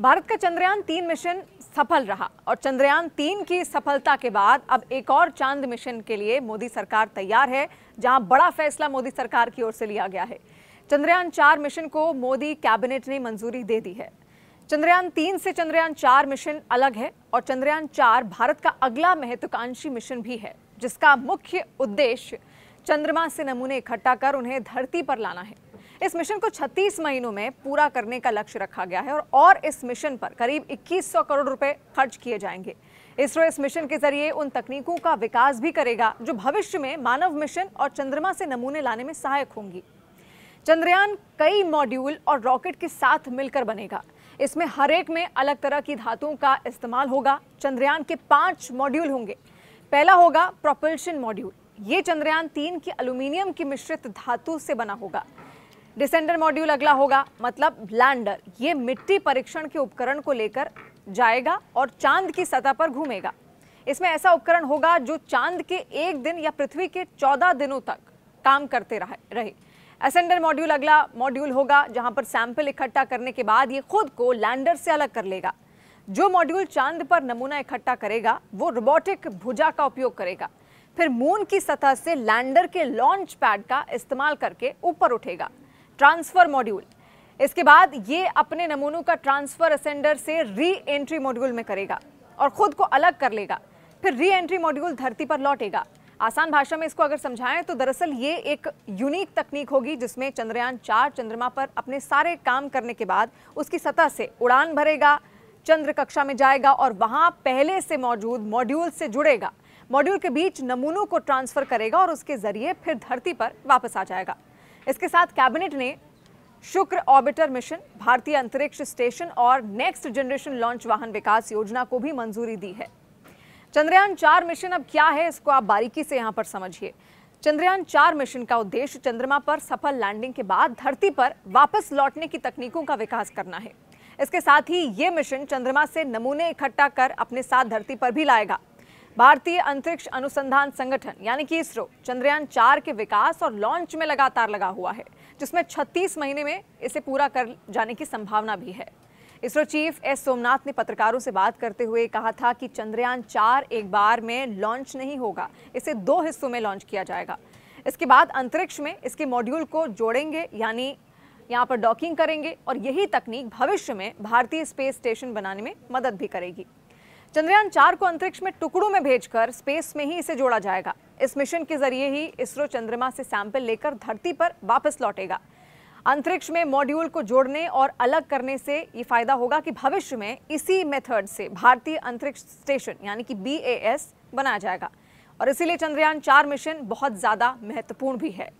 भारत का चंद्रयान-3 मिशन सफल रहा और चंद्रयान-3 की सफलता के बाद अब एक और चांद मिशन के लिए मोदी सरकार तैयार है, जहां बड़ा फैसला मोदी सरकार की ओर से लिया गया है। चंद्रयान-4 मिशन को मोदी कैबिनेट ने मंजूरी दे दी है। चंद्रयान-3 से चंद्रयान-4 मिशन अलग है और चंद्रयान-4 भारत का अगला महत्वाकांक्षी मिशन भी है, जिसका मुख्य उद्देश्य चंद्रमा से नमूने इकट्ठा कर उन्हें धरती पर लाना है। इस मिशन को 36 महीनों में पूरा करने का लक्ष्य रखा गया है और इस मिशन पर करीब 2100 करोड़ रुपए खर्च किए जाएंगे। इसरो इस मिशन के जरिए उन तकनीकों का विकास भी करेगा जो भविष्य में मानव मिशन और चंद्रमा से नमूने लाने में सहायक होंगी। चंद्रयान कई मॉड्यूल और रॉकेट के साथ मिलकर बनेगा। इसमें हर एक में अलग तरह की धातुओं का इस्तेमाल होगा। चंद्रयान के 5 मॉड्यूल होंगे। पहला होगा प्रोपल्शन मॉड्यूल। ये चंद्रयान-3 की एल्यूमिनियम की मिश्रित धातु से बना होगा। डिसेंडर मॉड्यूल अगला होगा, मतलब लैंडर। ये मिट्टी परीक्षण के उपकरण को लेकर जाएगा और चांद की सतह पर घूमेगा। इसमें ऐसा उपकरण होगा जो चांद के 1 दिन या पृथ्वी के 14 दिनों तक काम करते रहे। असेंडर मॉड्यूल अगला मॉड्यूल होगा, जहां पर सैंपल इकट्ठा करने के बाद ये खुद को लैंडर से अलग कर लेगा। जो मॉड्यूल चांद पर नमूना इकट्ठा करेगा वो रोबोटिक भुजा का उपयोग करेगा। फिर मून की सतह से लैंडर के लॉन्च पैड का इस्तेमाल करके ऊपर उठेगा। ट्रांसफर मॉड्यूल, इसके बाद ये अपने नमूनों का ट्रांसफर असेंडर से री एंट्री मॉड्यूल में करेगा और खुद को अलग कर लेगा। फिर री एंट्री मॉड्यूल धरती पर लौटेगा। आसान भाषा में इसको अगर समझाएं तो दरअसल ये एक यूनिक तकनीक होगी जिसमें चंद्रयान-4 चंद्रमा पर अपने सारे काम करने के बाद उसकी सतह से उड़ान भरेगा, चंद्र कक्षा में जाएगा और वहां पहले से मौजूद मॉड्यूल से जुड़ेगा। मॉड्यूल के बीच नमूनों को ट्रांसफर करेगा और उसके जरिए फिर धरती पर वापस आ जाएगा। इसके साथ कैबिनेट ने शुक्र ऑर्बिटर मिशन, भारतीय अंतरिक्ष स्टेशन और नेक्स्ट जनरेशन लॉन्च वाहन विकास योजना को भी मंजूरी दी है। चंद्रयान-4 मिशन अब क्या है, इसको आप बारीकी से यहां पर समझिए। चंद्रयान-4 मिशन का उद्देश्य चंद्रमा पर सफल लैंडिंग के बाद धरती पर वापस लौटने की तकनीकों का विकास करना है। इसके साथ ही ये मिशन चंद्रमा से नमूने इकट्ठा कर अपने साथ धरती पर भी लाएगा। भारतीय अंतरिक्ष अनुसंधान संगठन यानी कि इसरो चंद्रयान-4 के विकास और लॉन्च में लगातार लगा हुआ है, जिसमें 36 महीने में इसे पूरा कर जाने की संभावना भी है। इसरो चीफ एस सोमनाथ ने पत्रकारों से बात करते हुए कहा था कि चंद्रयान-4 एक बार में लॉन्च नहीं होगा, इसे 2 हिस्सों में लॉन्च किया जाएगा। इसके बाद अंतरिक्ष में इसके मॉड्यूल को जोड़ेंगे, यानी यहाँ पर डॉकिंग करेंगे और यही तकनीक भविष्य में भारतीय स्पेस स्टेशन बनाने में मदद भी करेगी। चंद्रयान-4 को अंतरिक्ष में टुकड़ों में भेजकर स्पेस में ही इसे जोड़ा जाएगा। इस मिशन के जरिए ही इसरो चंद्रमा से सैंपल लेकर धरती पर वापस लौटेगा। अंतरिक्ष में मॉड्यूल को जोड़ने और अलग करने से ये फायदा होगा कि भविष्य में इसी मेथड से भारतीय अंतरिक्ष स्टेशन यानी कि BAS बनाया जाएगा और इसीलिए चंद्रयान-4 मिशन बहुत ज्यादा महत्वपूर्ण भी है।